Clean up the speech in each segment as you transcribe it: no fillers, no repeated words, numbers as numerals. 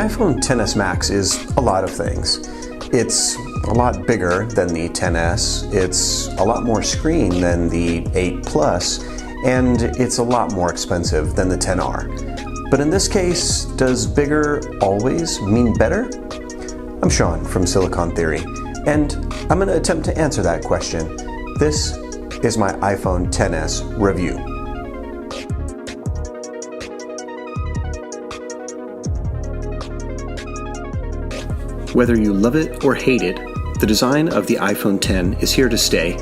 iPhone XS Max is a lot of things. It's a lot bigger than the XS, it's a lot more screen than the 8 Plus, and it's a lot more expensive than the XR. But in this case, does bigger always mean better? I'm Shawn from Silicon Theory, and I'm going to attempt to answer that question. This is my iPhone XS review. Whether you love it or hate it, the design of the iPhone X is here to stay,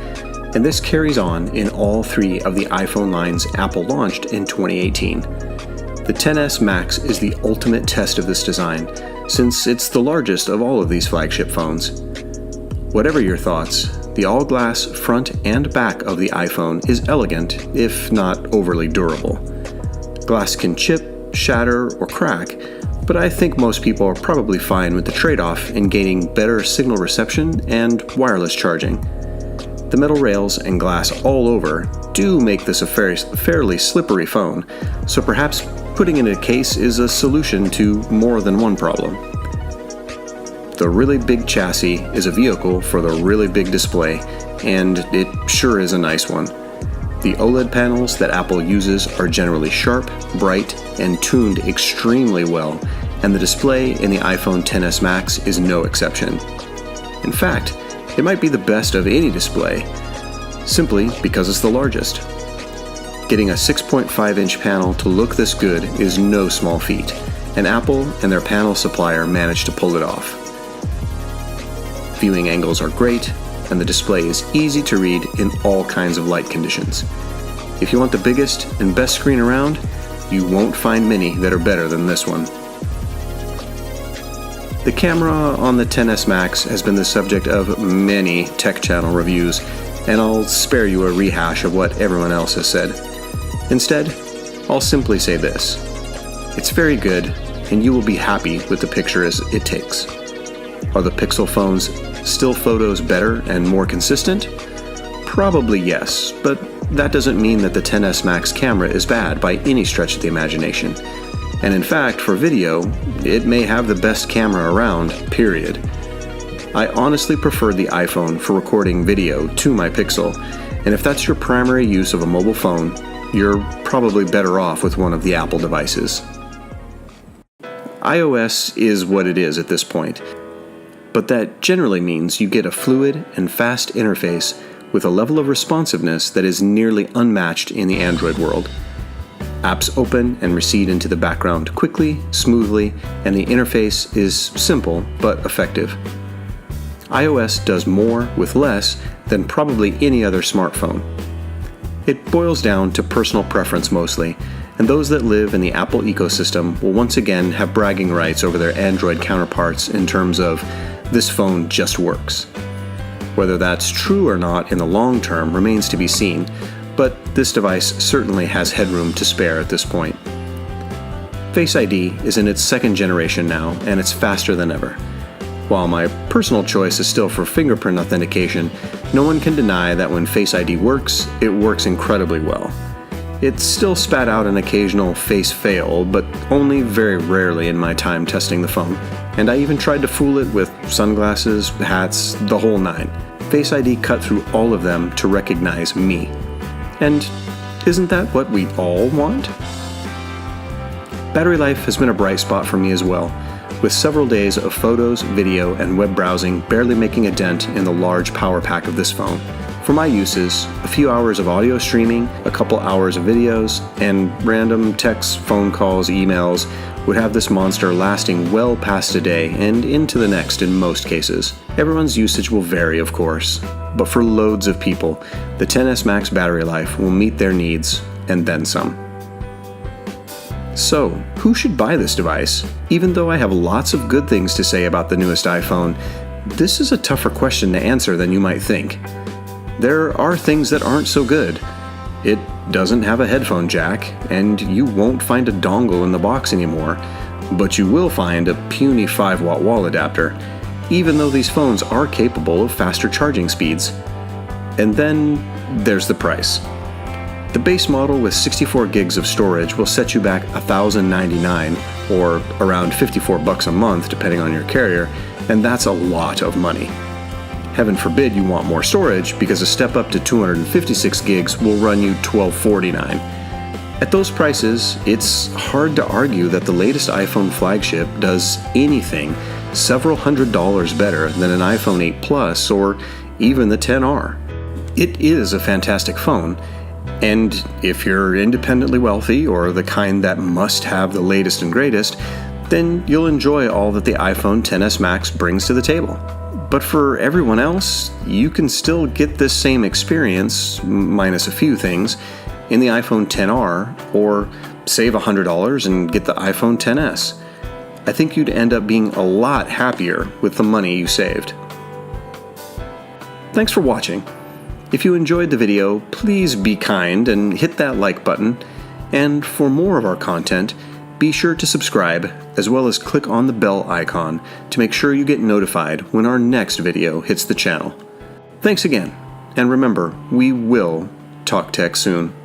and this carries on in all three of the iPhone lines Apple launched in 2018. The XS Max is the ultimate test of this design, since it's the largest of all of these flagship phones. Whatever your thoughts, the all-glass front and back of the iPhone is elegant, if not overly durable. Glass can chip, shatter, or crack, but I think most people are probably fine with the trade-off in gaining better signal reception and wireless charging. The metal rails and glass all over do make this a fairly slippery phone, so perhaps putting it in a case is a solution to more than one problem. The really big chassis is a vehicle for the really big display, and it sure is a nice one. The OLED panels that Apple uses are generally sharp, bright, and tuned extremely well, and the display in the iPhone XS Max is no exception. In fact, it might be the best of any display, simply because it's the largest. Getting a 6.5-inch panel to look this good is no small feat, and Apple and their panel supplier managed to pull it off. Viewing angles are great, and the display is easy to read in all kinds of light conditions. If you want the biggest and best screen around, you won't find many that are better than this one. The camera on the XS Max has been the subject of many tech channel reviews, and I'll spare you a rehash of what everyone else has said. Instead, I'll simply say this: it's very good, and you will be happy with the picture as it takes. Are the Pixel phones still photos better and more consistent? Probably yes, but that doesn't mean that the XS Max camera is bad by any stretch of the imagination. And in fact, for video, it may have the best camera around, period. I honestly prefer the iPhone for recording video to my Pixel, and if that's your primary use of a mobile phone, you're probably better off with one of the Apple devices. iOS is what it is at this point, but that generally means you get a fluid and fast interface with a level of responsiveness that is nearly unmatched in the Android world. Apps open and recede into the background quickly, smoothly, and the interface is simple but effective. iOS does more with less than probably any other smartphone. It boils down to personal preference mostly, and those that live in the Apple ecosystem will once again have bragging rights over their Android counterparts in terms of, this phone just works. Whether that's true or not in the long term remains to be seen, but this device certainly has headroom to spare at this point. Face ID is in its second generation now, and it's faster than ever. While my personal choice is still for fingerprint authentication, no one can deny that when Face ID works, it works incredibly well. It still spat out an occasional face fail, but only very rarely in my time testing the phone. And I even tried to fool it with sunglasses, hats, the whole nine. Face ID cut through all of them to recognize me. And isn't that what we all want? Battery life has been a bright spot for me as well, with several days of photos, video, and web browsing barely making a dent in the large power pack of this phone. For my uses, a few hours of audio streaming, a couple hours of videos, and random texts, phone calls, emails would have this monster lasting well past a day and into the next in most cases. Everyone's usage will vary, of course, but for loads of people, the XS Max battery life will meet their needs and then some. So, who should buy this device? Even though I have lots of good things to say about the newest iPhone, this is a tougher question to answer than you might think. There are things that aren't so good. It doesn't have a headphone jack, and you won't find a dongle in the box anymore, but you will find a puny 5-watt wall adapter, even though these phones are capable of faster charging speeds. And then there's the price. The base model with 64 gigs of storage will set you back $1,099, or around $54 a month depending on your carrier, and that's a lot of money. Heaven forbid you want more storage, because a step up to 256 gigs will run you $12.49. At those prices, it's hard to argue that the latest iPhone flagship does anything several $100s better than an iPhone 8 Plus or even the XR. It is a fantastic phone, and if you're independently wealthy or the kind that must have the latest and greatest, then you'll enjoy all that the iPhone XS Max brings to the table. But for everyone else, you can still get this same experience, minus a few things, in the iPhone XR, or save $100 and get the iPhone XS. I think you'd end up being a lot happier with the money you saved. Thanks for watching. If you enjoyed the video, please be kind and hit that like button. And for more of our content, be sure to subscribe, as well as click on the bell icon to make sure you get notified when our next video hits the channel. Thanks again, and remember, we will talk tech soon.